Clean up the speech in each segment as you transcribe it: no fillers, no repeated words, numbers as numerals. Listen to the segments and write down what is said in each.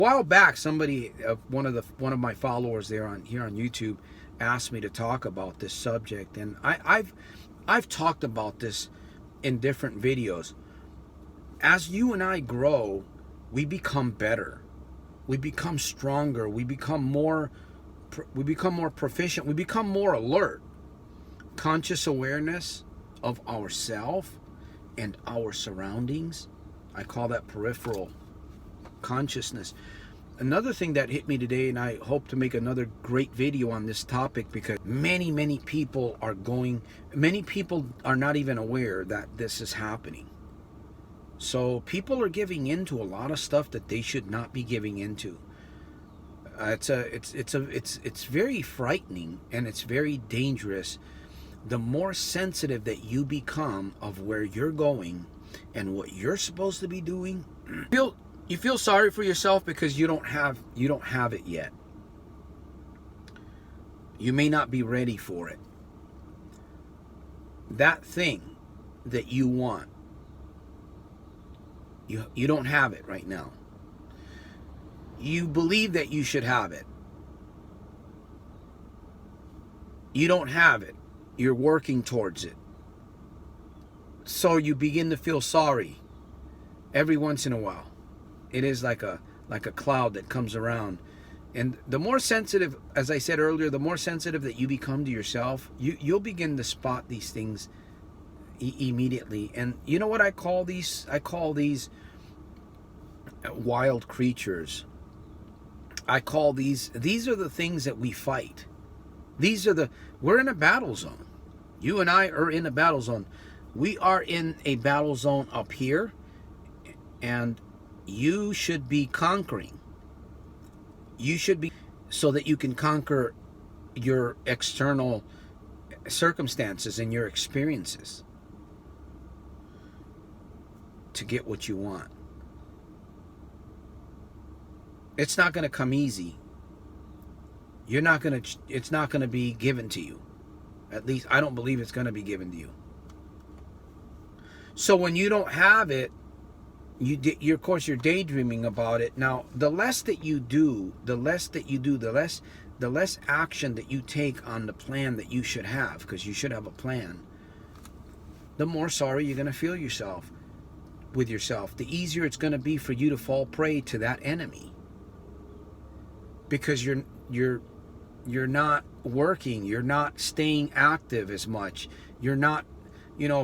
A while back, somebody, one of my followers here on YouTube, asked me to talk about this subject, and I've talked about this in different videos. As you and I grow, we become better, we become stronger, we become more proficient, we become more alert. Conscious awareness of ourself and our surroundings. I call that peripheral consciousness. Another thing that hit me today, and I hope to make another great video on this topic, because many people are not even aware that this is happening. So people are giving into a lot of stuff that they should not be giving into. It's very frightening, and it's very dangerous. The more sensitive that you become of where you're going and what you're supposed to be doing, you feel sorry for yourself because you don't have it yet. You may not be ready for it. That thing that you want, you don't have it right now. You believe that you should have it. You don't have it. You're working towards it. So you begin to feel sorry every once in a while. It is like a cloud that comes around. And the more sensitive, as I said earlier, the more sensitive that you become to yourself, you'll begin to spot these things immediately. And you know what I call these? I call these wild creatures. I call these are the things that we fight. We're in a battle zone. You and I are in a battle zone. We are in a battle zone up here, and you should be conquering. You should be, so that you can conquer your external circumstances and your experiences to get what you want. It's not going to come easy. It's not going to be given to you. At least I don't believe it's going to be given to you. So when you don't have it, of course you're daydreaming about it. Now, the less you do, the less action that you take on the plan that you should have, because you should have a plan, the more sorry you're going to feel with yourself. The easier it's going to be for you to fall prey to that enemy, because you're not working, you're not staying active as much. You're not,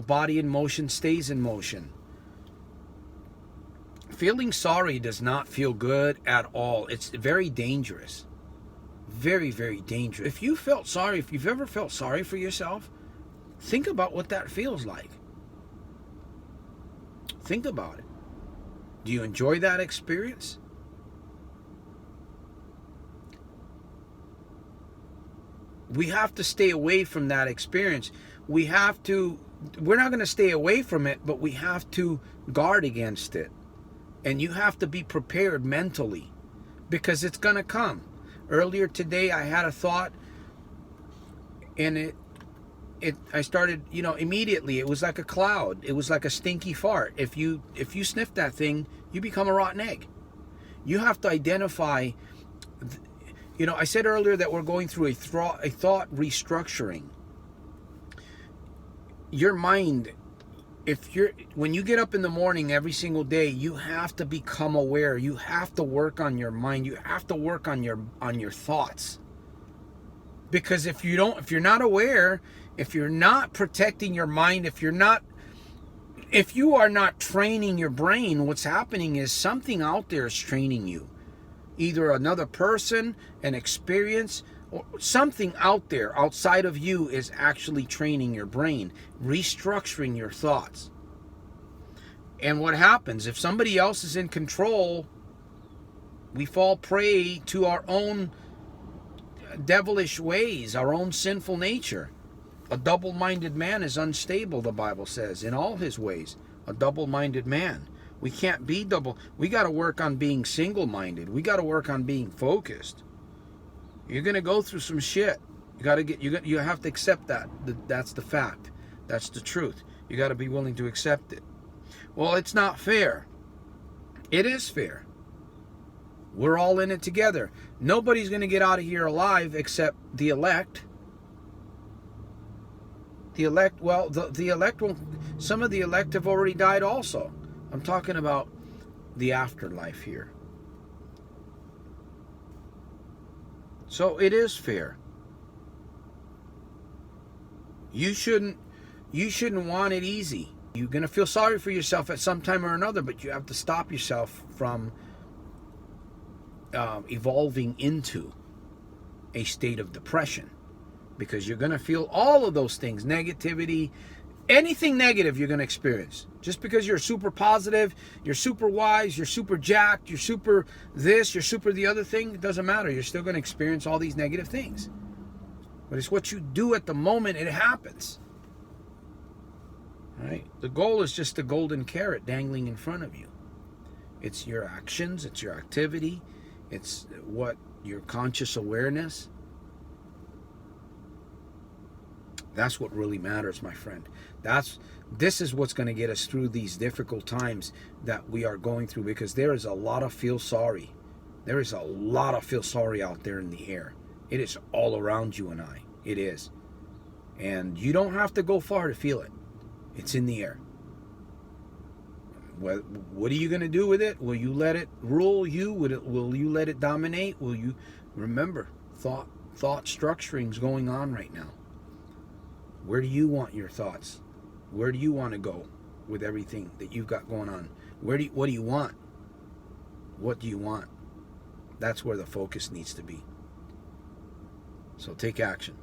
body in motion stays in motion. Feeling sorry does not feel good at all. It's very dangerous. Very, very dangerous. If you've ever felt sorry for yourself, think about what that feels like. Think about it. Do you enjoy that experience? We have to stay away from that experience. We're not going to stay away from it, but we have to guard against it. And you have to be prepared mentally, because it's going to come. Earlier today, I had a thought, and I started, immediately. It was like a cloud. It was like a stinky fart. If you sniff that thing, you become a rotten egg. You have to identify. I said earlier that we're going through a thought restructuring. Your mind, when you get up in the morning every single day, you have to become aware. You have to work on your mind. You have to work on your thoughts. Because if you're not aware, if you're not protecting your mind, if you are not training your brain, what's happening is something out there is training you. Either another person, an experience, or something out there outside of you is actually training your brain, restructuring your thoughts. And what happens if somebody else is in control? We fall prey to our own devilish ways, our own sinful nature. A double-minded man is unstable, the Bible says, in all his ways. A double-minded man. We can't be double. We got to work on being single-minded. We got to work on being focused. You're going to go through some shit. You have to accept that. That's the fact. That's the truth. You got to be willing to accept it. Well, it's not fair. It is fair. We're all in it together. Nobody's going to get out of here alive except the elect. The elect, well, the elect won't, some of the elect have already died also. I'm talking about the afterlife here. So it is fair. You shouldn't want it easy. You're going to feel sorry for yourself at some time or another, but you have to stop yourself from evolving into a state of depression, because you're going to feel all of those things, negativity, anything negative you're going to experience. Just because you're super positive, you're super wise, you're super jacked, you're super this, you're super the other thing, it doesn't matter. You're still going to experience all these negative things. But it's what you do at the moment it happens. Right? The goal is just the golden carrot dangling in front of you. It's your actions, it's your activity, it's what your conscious awareness. That's what really matters, my friend. This is what's going to get us through these difficult times that we are going through, because there is a lot of feel sorry. There is a lot of feel sorry out there in the air. It is all around you and I. It is. And you don't have to go far to feel it. It's in the air. What are you going to do with it? Will you let it rule you? Will you let it dominate? Will you remember thought structuring's going on right now? Where do you want your thoughts? Where do you want to go with everything that you've got going on? What do you want? What do you want? That's where the focus needs to be. So take action.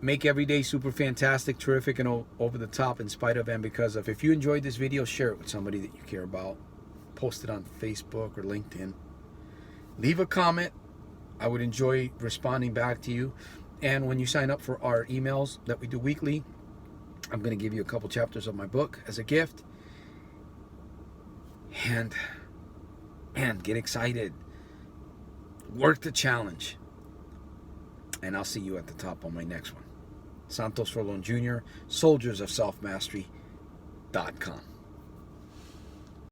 Make every day super fantastic, terrific, and over the top in spite of and because of. If you enjoyed this video, share it with somebody that you care about. Post it on Facebook or LinkedIn. Leave a comment. I would enjoy responding back to you. And when you sign up for our emails that we do weekly, I'm going to give you a couple chapters of my book as a gift. And get excited. Work the challenge. And I'll see you at the top on my next one. Santos Rolon Jr., soldiersofselfmastery.com.